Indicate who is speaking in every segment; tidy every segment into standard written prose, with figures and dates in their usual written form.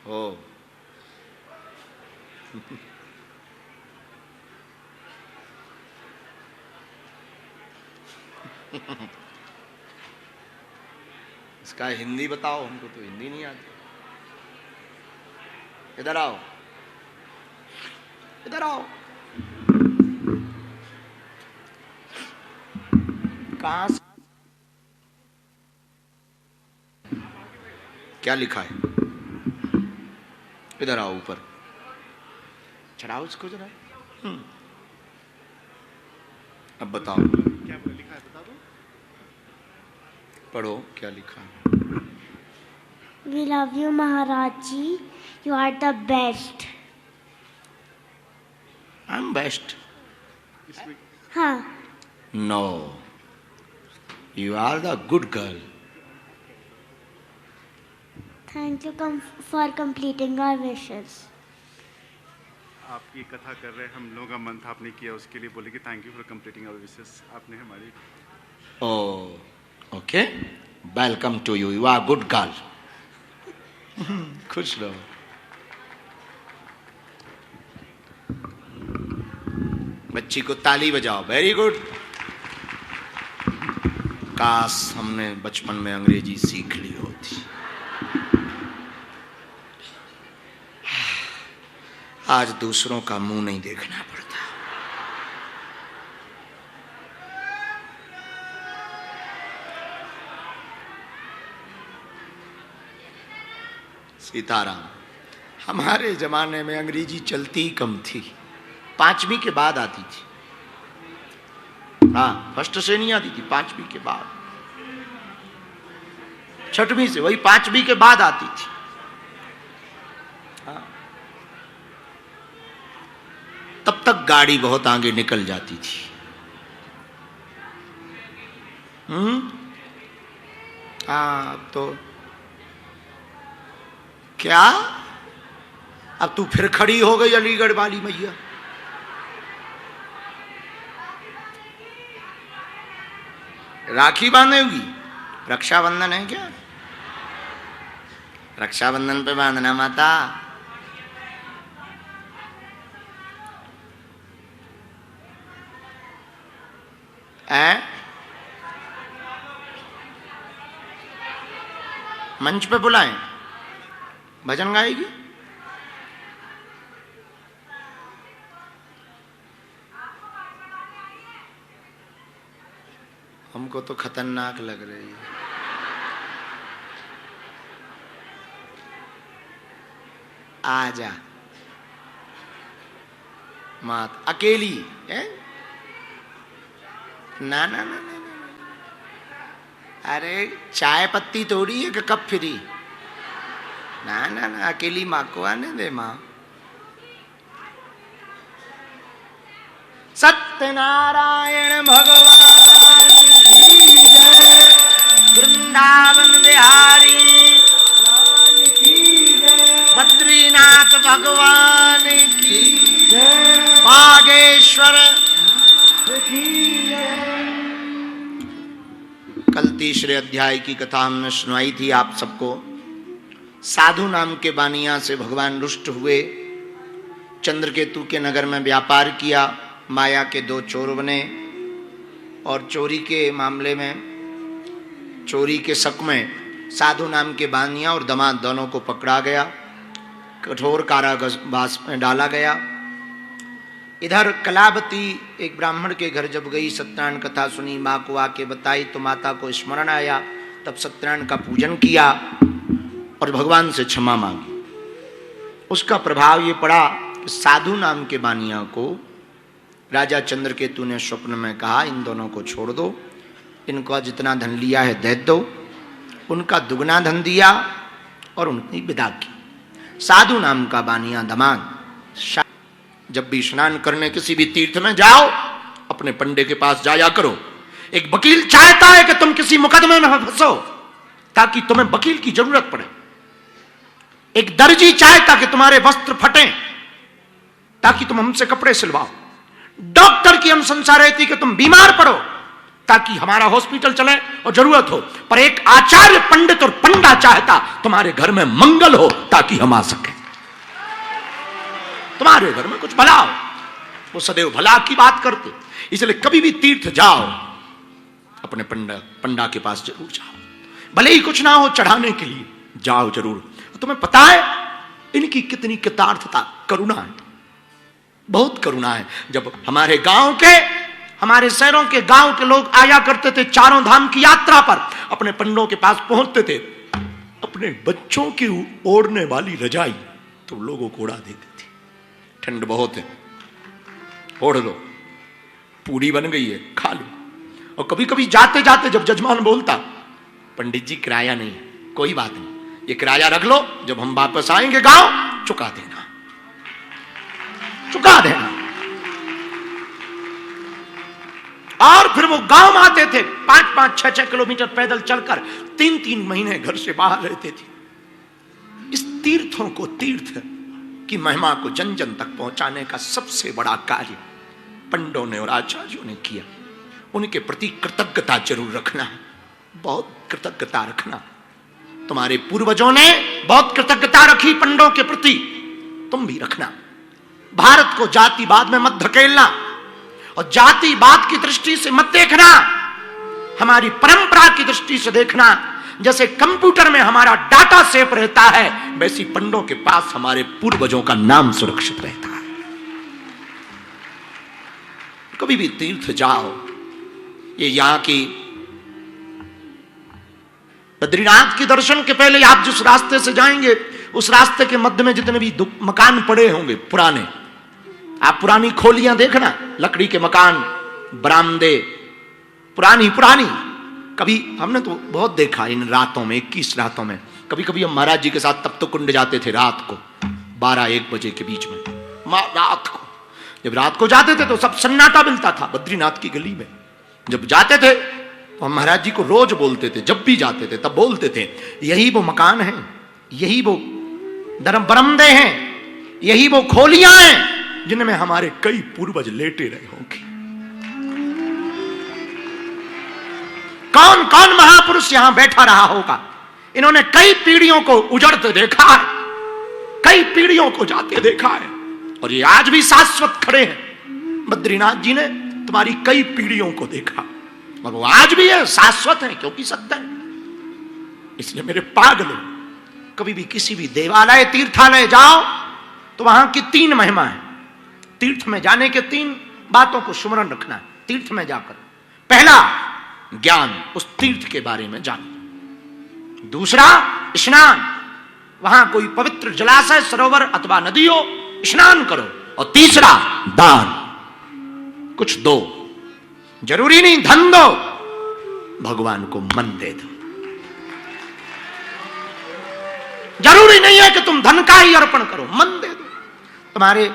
Speaker 1: हो। इसका हिंदी बताओ, हमको तो हिंदी नहीं आती। इधर आओ, इधर आओ। कहां से क्या लिखा है? इधर आओ, ऊपर चढ़ाओ इसको जरा। अब बताओ
Speaker 2: क्या लिखा है, बता दो।
Speaker 1: पढ़ो क्या लिखा है।
Speaker 3: We love you, Maharaj ji. You are the best.
Speaker 1: I'm best.
Speaker 3: हाँ.
Speaker 1: No. You are the good girl.
Speaker 3: Thank you for completing our wishes.
Speaker 2: आपकी कथा कर रहे हम लोगों का मन था, आपने किया, उसके लिए बोले कि thank you for completing our wishes. आपने हमारी
Speaker 1: okay, welcome to you, you are good girl. खुश रहो। बच्ची को ताली बजाओ, वेरी गुड। काश हमने बचपन में अंग्रेजी सीख ली होती। आज दूसरों का मुंह नहीं देखना पड़ता। सीताराम, हमारे जमाने में अंग्रेजी चलती ही कम थी, 5वीं के बाद आती थी। हाँ, फर्स्ट से नहीं आती थी, 5वीं के बाद, 6वीं से, वही 5वीं के बाद आती थी। हाँ, तब तक गाड़ी बहुत आगे निकल जाती थी। हाँ, अब तो क्या, अब तू फिर खड़ी हो गई अलीगढ़ वाली मैया। राखी बांधेगी, रक्षाबंधन है क्या? रक्षाबंधन पे बांधना माता। मंच पे बुलाएं, भजन गाएगी। हमको तो खतरनाक लग रही है। आजा मात, अकेली है? ना ना ना ना, अरे चाय पत्ती तोड़ी है कि कप फ्री? ना ना ना, अकेली माँ को आने दे। माँ सत्यनारायण भगवान की जय, वृंदावन बिहारी लाल की जय, बद्रीनाथ भगवान की जय, बागेश्वर की जय। कल तीसरे अध्याय की कथा हमने सुनाई थी आप सबको। साधु नाम के बानिया से भगवान रुष्ट हुए, चंद्रकेतु के नगर में व्यापार किया, माया के 2 चोर बने और चोरी के मामले में, चोरी के शक में साधु नाम के बानिया और दामाद दोनों को पकड़ा गया, कठोर कारावास में डाला गया। इधर कलावती एक ब्राह्मण के घर जब गई, सत्यनारायण कथा सुनी, माँ को आके बताई तो माता को स्मरण आया, तब सत्यनारायण का पूजन किया और भगवान से क्षमा मांगी। उसका प्रभाव ये पड़ा कि साधु नाम के बानिया को राजा चंद्रकेतु ने स्वप्न में कहा, इन दोनों को छोड़ दो, इनको जितना धन लिया है दे दो। उनका दुगना धन दिया और उनकी विदा की। साधु नाम का बानिया दामाद, जब भी स्नान करने किसी भी तीर्थ में जाओ, अपने पंडे के पास जाया करो। एक वकील चाहता है कि तुम किसी मुकदमे में फंसो ताकि तुम्हें वकील की जरूरत पड़े। एक दर्जी चाहता कि तुम्हारे वस्त्र फटे ताकि तुम हमसे कपड़े सिलवाओ। डॉक्टर की अनुशंसा रहती कि तुम बीमार पड़ो ताकि हमारा हॉस्पिटल चले और जरूरत हो, पर एक आचार्य पंडित और पंडा चाहता तुम्हारे घर में मंगल हो ताकि हम आ सके, तुम्हारे घर में कुछ भला हो। वो सदैव भला की बात करते। इसलिए कभी भी तीर्थ जाओ, अपने पंडा के पास जरूर जाओ, भले ही कुछ ना हो चढ़ाने के लिए, जाओ जरूर। तुम्हें पता है इनकी कितनी कृतार्थता, करुणा है, बहुत करुणा है। जब हमारे गांव के, हमारे शहरों के गांव के लोग आया करते थे चारों धाम की यात्रा पर, अपने पंडों के पास पहुंचते थे, अपने बच्चों की ओढ़ने वाली रजाई तो लोगों को उड़ा देते थे। ठंड बहुत है, ओढ़ लो, पूड़ी बन गई है, खा लो। और कभी कभी जाते जाते जब जजमान बोलता, पंडित जी किराया नहीं है, कोई बात नहीं, ये किराया रख लो, जब हम वापस आएंगे गांव चुका देना, चुका देना। और फिर वो गांव आते थे, 5-5, 6-6 किलोमीटर पैदल चलकर 3-3 महीने घर से बाहर रहते थे। इस तीर्थों को, तीर्थ की महिमा को जन जन तक पहुंचाने का सबसे बड़ा कार्य पंडों ने और आचार्यों ने किया। उनके प्रति कृतज्ञता जरूर रखना, बहुत कृतज्ञता रखना। तुम्हारे पूर्वजों ने बहुत कृतज्ञता रखी पंडों के प्रति, तुम भी रखना। भारत को जातिवाद में मत धकेलना और जातिवाद की दृष्टि से मत देखना, हमारी परंपरा की दृष्टि से देखना। जैसे कंप्यूटर में हमारा डाटा सेफ रहता है, वैसी पंडों के पास हमारे पूर्वजों का नाम सुरक्षित रहता है। कभी भी तीर्थ जाओ, ये यहां की बद्रीनाथ के दर्शन के पहले आप जिस रास्ते से जाएंगे, उस रास्ते के मध्य में जितने भी मकान पड़े होंगे पुराने, आप पुरानी खोलियां देखना, लकड़ी के मकान, बरामदे, पुरानी पुरानी। कभी हमने तो बहुत देखा इन रातों में, 21 रातों में, कभी कभी हम महाराज जी के साथ तब तो कुंड जाते थे रात को 12-1 बजे के बीच में। रात को जब रात को जाते थे तो सब सन्नाटा मिलता था बद्रीनाथ की गली में। जब जाते थे तो हम महाराज जी को रोज बोलते थे, जब भी जाते थे तब बोलते थे, यही वो मकान है, यही वो बरामदे हैं, यही वो खोलियां हैं जिनमें हमारे कई पूर्वज लेटे रहे होंगे। कौन कौन महापुरुष यहां बैठा रहा होगा, इन्होंने कई पीढ़ियों को उजड़ते देखा है, कई पीढ़ियों को जाते देखा है, और ये आज भी शाश्वत खड़े हैं। बद्रीनाथ जी ने तुम्हारी कई पीढ़ियों को देखा और वो आज भी है, शाश्वत है, क्योंकि सत्य है। इसलिए मेरे पागलों, कभी भी किसी भी देवालय, तीर्थालय जाओ तो वहां की 3 महिमा है। तीर्थ में जाने के 3 बातों को स्मरण रखना है तीर्थ में जाकर। पहला, ज्ञान, उस तीर्थ के बारे में जानो। दूसरा, स्नान, वहां कोई पवित्र जलाशय, सरोवर अथवा नदी हो, स्नान करो। और तीसरा, दान, कुछ दो, जरूरी नहीं धन दो, भगवान को मन दे दो। जरूरी नहीं है कि तुम धन का ही अर्पण करो, मन दे दो। तुम्हारे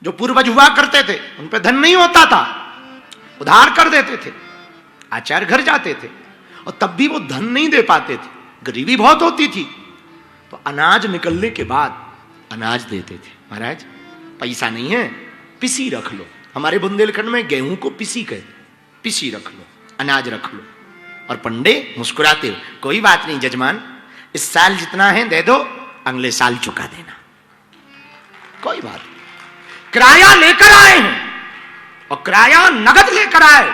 Speaker 1: जो पूर्वज हुआ करते थे उन पे धन नहीं होता था, उधार कर देते थे, आचार्य घर जाते थे और तब भी वो धन नहीं दे पाते थे, गरीबी बहुत होती थी, तो अनाज निकलने के बाद अनाज देते थे। महाराज पैसा नहीं है, पिसी रख लो। हमारे बुंदेलखंड में गेहूं को पिसी कहते, पिसी रख लो, अनाज रख लो। और पंडे मुस्कुराते, कोई बात नहीं जजमान, इस साल जितना है दे दो, अगले साल चुका देना, कोई बात नहीं। किराया लेकर आए हैं और किराया नगद लेकर आए,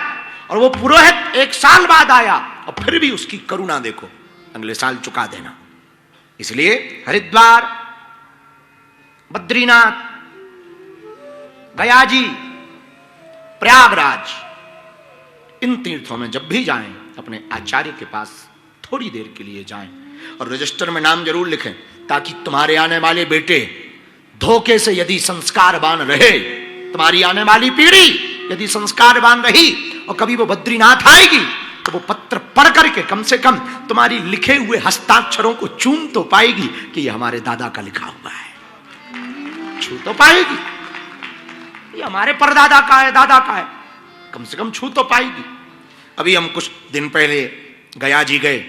Speaker 1: और वो पुरोहित 1 साल बाद आया और फिर भी उसकी करुणा देखो, अगले साल चुका देना। इसलिए हरिद्वार, बद्रीनाथ, गया जी, प्रयागराज, इन तीर्थों में जब भी जाएं अपने आचार्य के पास थोड़ी देर के लिए जाएं और रजिस्टर में नाम जरूर लिखें, ताकि तुम्हारे आने वाले बेटे धोखे से यदि संस्कारवान रहे, तुम्हारी आने वाली पीढ़ी यदि संस्कारवान रही और कभी वो बद्रीनाथ आएगी तो वो पत्र पढ़ करके कम से कम तुम्हारी लिखे हुए हस्ताक्षरों को चूम तो पाएगी कि ये हमारे दादा का लिखा हुआ है, छू तो पाएगी, ये हमारे परदादा का है, दादा का है, कम से कम छू तो पाएगी। अभी हम कुछ दिन पहले गया जी गए,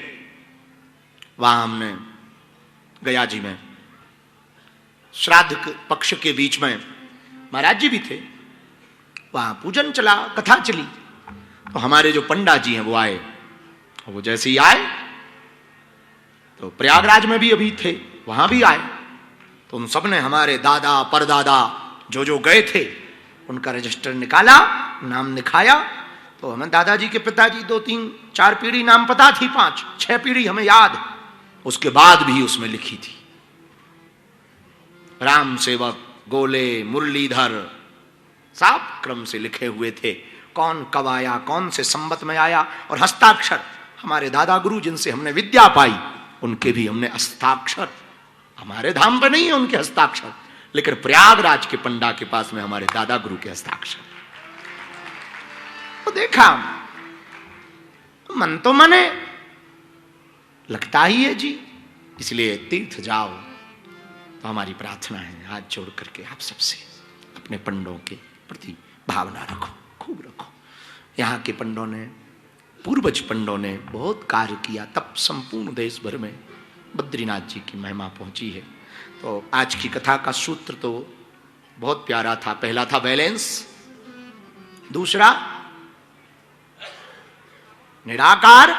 Speaker 1: वहां हमने गया जी में श्राद्ध पक्ष के बीच में महाराज जी भी थे, वहां पूजन चला, कथा चली। तो हमारे जो पंडा जी हैं वो आए, वो जैसे ही आए तो प्रयागराज में भी अभी थे, वहां भी आए, तो उन सब ने हमारे दादा परदादा जो जो गए थे उनका रजिस्टर निकाला, नाम लिखाया। तो हमें दादाजी के पिताजी 2 3 4 पीढ़ी नाम पता थी, 5 6 पीढ़ी हमें याद, उसके बाद भी उसमें लिखी थी राम सेवक, गोले, मुरलीधर, सब क्रम से लिखे हुए थे, कौन कब आया, कौन से संबत में आया। और हस्ताक्षर हमारे दादा गुरु जिनसे हमने विद्या पाई उनके भी हमने हस्ताक्षर, हमारे धाम पे नहीं है उनके हस्ताक्षर, लेकिन प्रयागराज के पंडा के पास में हमारे दादा गुरु के हस्ताक्षर। तो देखा, मन तो मने लगता ही है जी, इसलिए तीर्थ जाओ। तो हमारी प्रार्थना है हाथ जोड़ करके आप सबसे अपने पंडों के प्रति भावना रखो, खूब रखो। यहाँ के पंडों ने, पूर्वज पंडों ने बहुत कार्य किया, तब संपूर्ण देश भर में बद्रीनाथ जी की महिमा पहुंची है। तो आज की कथा का सूत्र तो बहुत प्यारा था। पहला था बैलेंस, दूसरा निराकार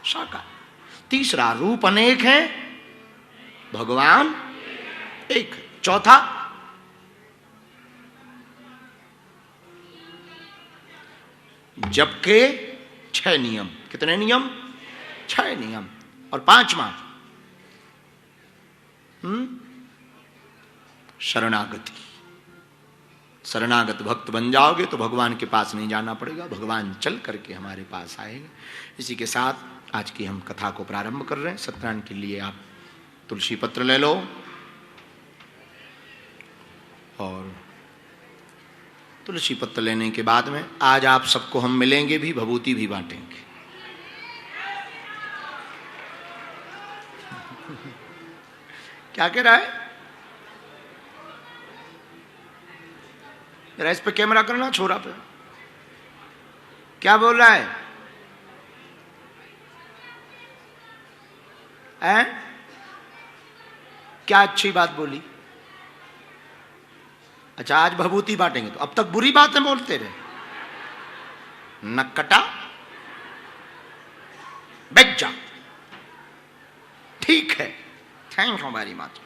Speaker 1: साकार, तीसरा रूप अनेक है भगवान एक, चौथा जप के 6 नियम। कितने नियम? 6 नियम। और 5वां शरणागति। शरणागत भक्त बन जाओगे तो भगवान के पास नहीं जाना पड़ेगा, भगवान चल करके हमारे पास आएंगे। इसी के साथ आज की हम कथा को प्रारंभ कर रहे हैं। सत्यनारायण के लिए आप तुलसी पत्र ले लो और तुलसी पत्र लेने के बाद में आज आप सबको हम मिलेंगे भी, भभूति भी बांटेंगे। क्या कह रहा है? जरा इस पे कैमरा करना, छोरा पे। क्या बोल रहा है? क्या अच्छी बात बोली? अच्छा, आज भभूति बांटेंगे। तो अब तक बुरी बातें बोलते रहे, नक्कटा बैठ जा। ठीक है, थैंक यू वेरी मच।